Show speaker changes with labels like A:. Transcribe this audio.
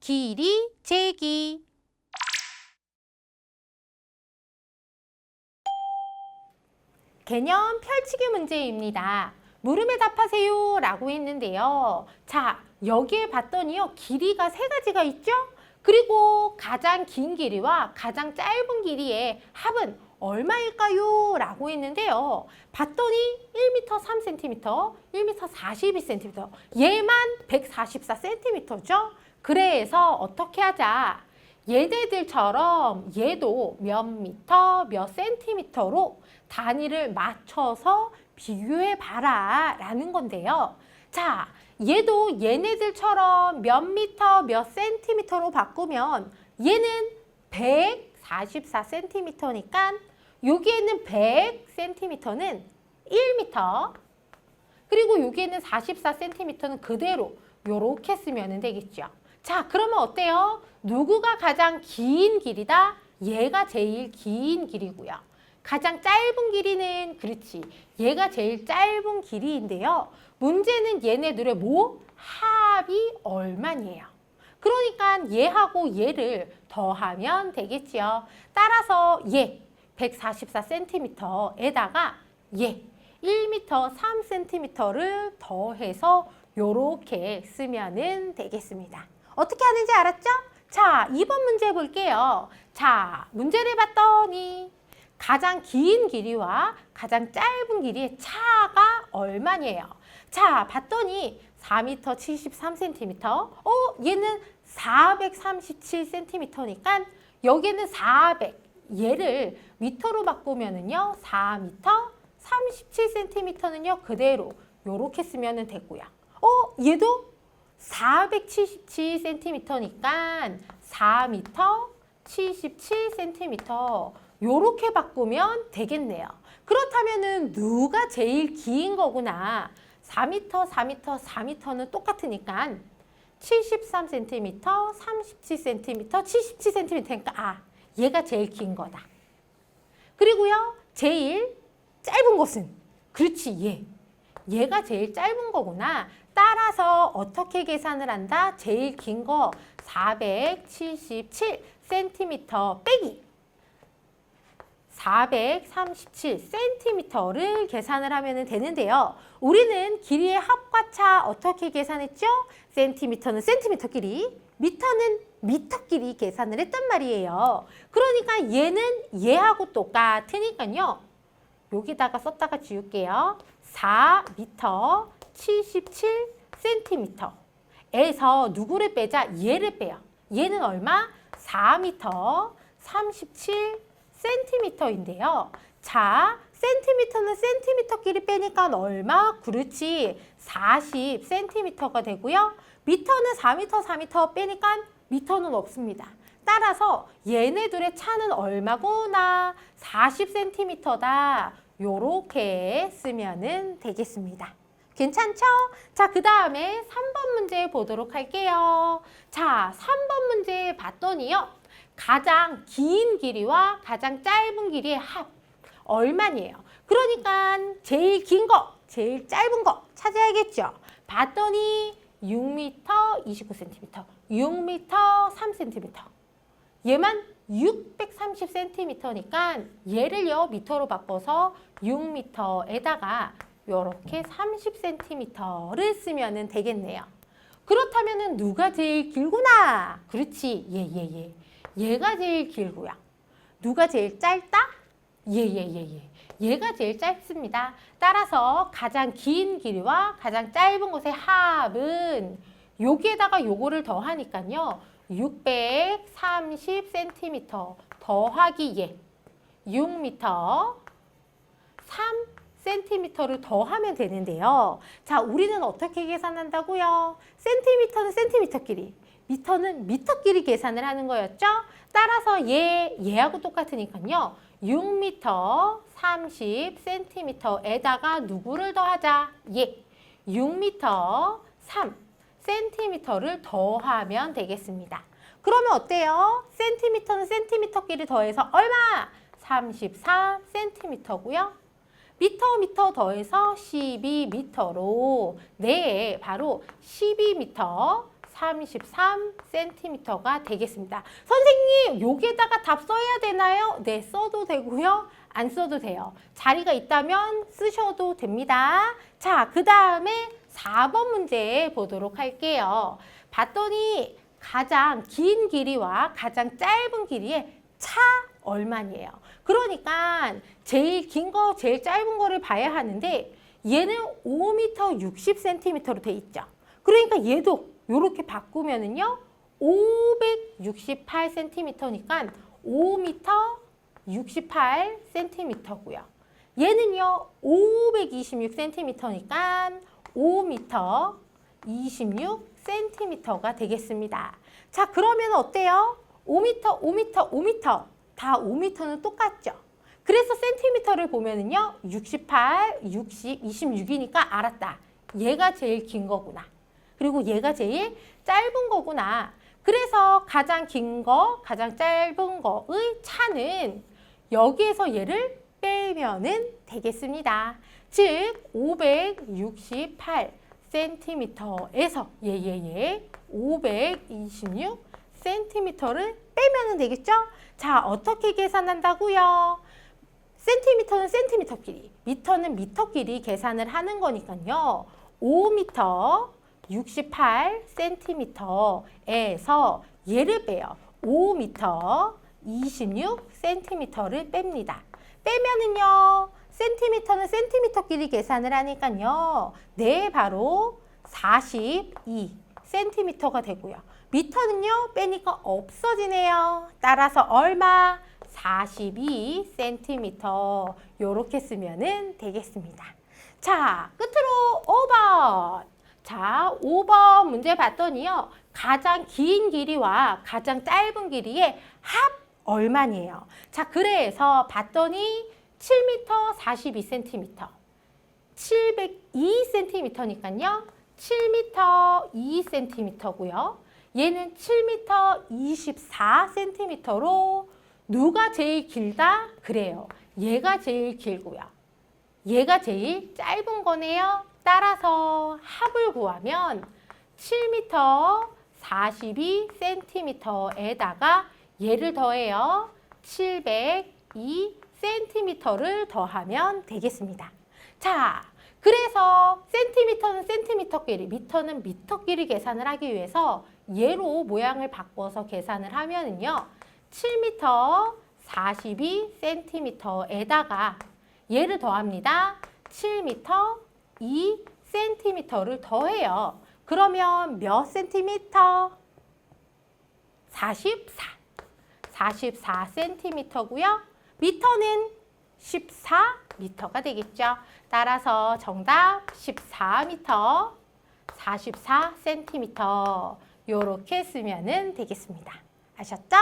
A: 길이 재기. 개념 펼치기 문제입니다. 물음에 답하세요 라고 했는데요. 자, 여기에 봤더니요. 길이가 세 가지가 있죠? 그리고 가장 긴 길이와 가장 짧은 길이의 합은 얼마일까요? 라고 했는데요. 봤더니 1m 3cm, 1m 42cm, 얘만 144cm죠? 그래서 어떻게 하자? 얘네들처럼 얘도 몇 미터, 몇 센티미터로 단위를 맞춰서 비교해 봐라 라는 건데요. 자, 얘도 얘네들처럼 몇 미터, 몇 센티미터로 바꾸면 얘는 144cm니까 여기에는 100cm는 1m, 그리고 여기에는 44cm는 그대로 요렇게 쓰면 되겠죠. 자, 그러면 어때요? 누구가 가장 긴 길이다? 얘가 제일 긴 길이고요. 가장 짧은 길이는 그렇지. 얘가 제일 짧은 길이인데요. 문제는 얘네들의 뭐? 합이 얼마니에요. 그러니까 얘하고 얘를 더하면 되겠지요. 따라서 얘 144cm에다가 얘 1m 3cm를 더해서 요렇게 쓰면은 되겠습니다. 어떻게 하는지 알았죠? 자, 2번 문제 볼게요. 자, 문제를 봤더니 가장 긴 길이와 가장 짧은 길이의 차가 얼마니에요? 자, 봤더니 4m 73cm, 얘는 437cm니까 여기는 400, 얘를 미터로 바꾸면은요, 4m 37cm는요, 그대로 요렇게 쓰면 되고요. 얘도 477cm니까 4m 77cm 요렇게 바꾸면 되겠네요. 그렇다면은 누가 제일 긴 거구나. 4m, 4m, 4m는 똑같으니까 73cm, 37cm, 77cm니까 얘가 제일 긴 거다. 그리고요, 제일 짧은 것은 그렇지, 얘가 제일 짧은 거구나. 따라서 어떻게 계산을 한다? 제일 긴 거 477cm 빼기 437cm를 계산을 하면 되는데요. 우리는 길이의 합과 차 어떻게 계산했죠? 센티미터는 센티미터 길이, 미터는 미터 길이 계산을 했단 말이에요. 그러니까 얘는 얘하고 똑같으니까요. 여기다가 썼다가 지울게요. 4m 77cm에서 누구를 빼자? 얘를 빼요. 얘는 얼마? 4m 37cm인데요. 자, 센티미터는 센티미터끼리 빼니까 얼마? 그렇지. 40cm가 되고요. 미터는 4m 빼니까 미터는 없습니다. 따라서 얘네들의 차는 얼마구나? 40cm다. 요렇게 쓰면은 되겠습니다. 괜찮죠? 자, 그 다음에 3번 문제 보도록 할게요. 자, 3번 문제 봤더니요. 가장 긴 길이와 가장 짧은 길이의 합 얼마니에요? 그러니까 제일 긴 거, 제일 짧은 거 찾아야겠죠? 봤더니 6m 29cm, 6m 3cm. 얘만 630cm니까 얘를요 미터로 바꿔서 6m에다가 이렇게 30cm를 쓰면 되겠네요. 그렇다면 누가 제일 길구나? 그렇지, 얘가 제일 길고요. 누가 제일 짧다? 얘가 제일 짧습니다. 따라서 가장 긴 길이와 가장 짧은 곳의 합은 여기에다가 요거를 더하니까요. 630cm 더하기 얘 6m 3cm를 더하면 되는데요. 자, 우리는 어떻게 계산한다고요? 센티미터는 센티미터 길이, 미터는 미터 길이 계산을 하는 거였죠? 따라서 얘하고 똑같으니까요. 6m 30cm에다가 누구를 더하자? 6m 3cm를 더하면 되겠습니다. 그러면 어때요? 센티미터는 센티미터끼리 더해서 얼마? 34cm고요. 미터 더해서 12m로 바로 12m 33cm가 되겠습니다. 선생님, 여기에다가 답 써야 되나요? 네, 써도 되고요. 안 써도 돼요. 자리가 있다면 쓰셔도 됩니다. 자, 그 다음에 4번 문제 보도록 할게요. 봤더니 가장 긴 길이와 가장 짧은 길이의 차 얼마니에요. 그러니까 제일 긴 거, 제일 짧은 거를 봐야 하는데 얘는 5m 60cm로 돼 있죠. 그러니까 얘도 이렇게 바꾸면은요 568cm니까 5m 68cm고요. 얘는요 526cm니까 5m 26cm가 되겠습니다. 자, 그러면 어때요? 5m, 5m, 5m 다 5m는 똑같죠. 그래서 센티미터를 보면은요 68, 60, 26이니까 알았다. 얘가 제일 긴 거구나. 그리고 얘가 제일 짧은 거구나. 그래서 가장 긴 거, 가장 짧은 거의 차는 여기에서 얘를 빼면은 되겠습니다. 즉 568cm에서 526cm를 빼면은 되겠죠? 자, 어떻게 계산한다고요? 센티미터는 센티미터 길이, 미터는 미터 길이 계산을 하는 거니까요. 5m 68cm에서 얘를 빼요. 5m 26cm를 뺍니다. 빼면은요. 센티미터는 센티미터 길이 계산을 하니까요. 네, 바로 42cm가 되고요. 미터는요. 빼니까 없어지네요. 따라서 얼마? 42cm. 요렇게 쓰면은 되겠습니다. 자, 끝으로 5번. 자, 5번 문제 봤더니요. 가장 긴 길이와 가장 짧은 길이의 합 얼마니에요. 자, 그래서 봤더니 7m 42cm. 702cm니까요. 7m 2cm고요. 얘는 7m 24cm로 누가 제일 길다? 그래요. 얘가 제일 길고요. 얘가 제일 짧은 거네요. 따라서 합을 구하면 7m 42cm에다가 얘를 더해요. 702cm를 더하면 되겠습니다. 자, 그래서 센티미터는 센티미터 길이, 미터는 미터 길이 계산을 하기 위해서 얘로 모양을 바꿔서 계산을 하면은요. 7m 42cm에다가 얘를 더합니다. 7m 2cm를 더해요. 그러면 몇 센티미터? 44cm고요. 미터는 14m가 되겠죠. 따라서 정답 14m, 44cm. 요렇게 쓰면은 되겠습니다. 아셨죠?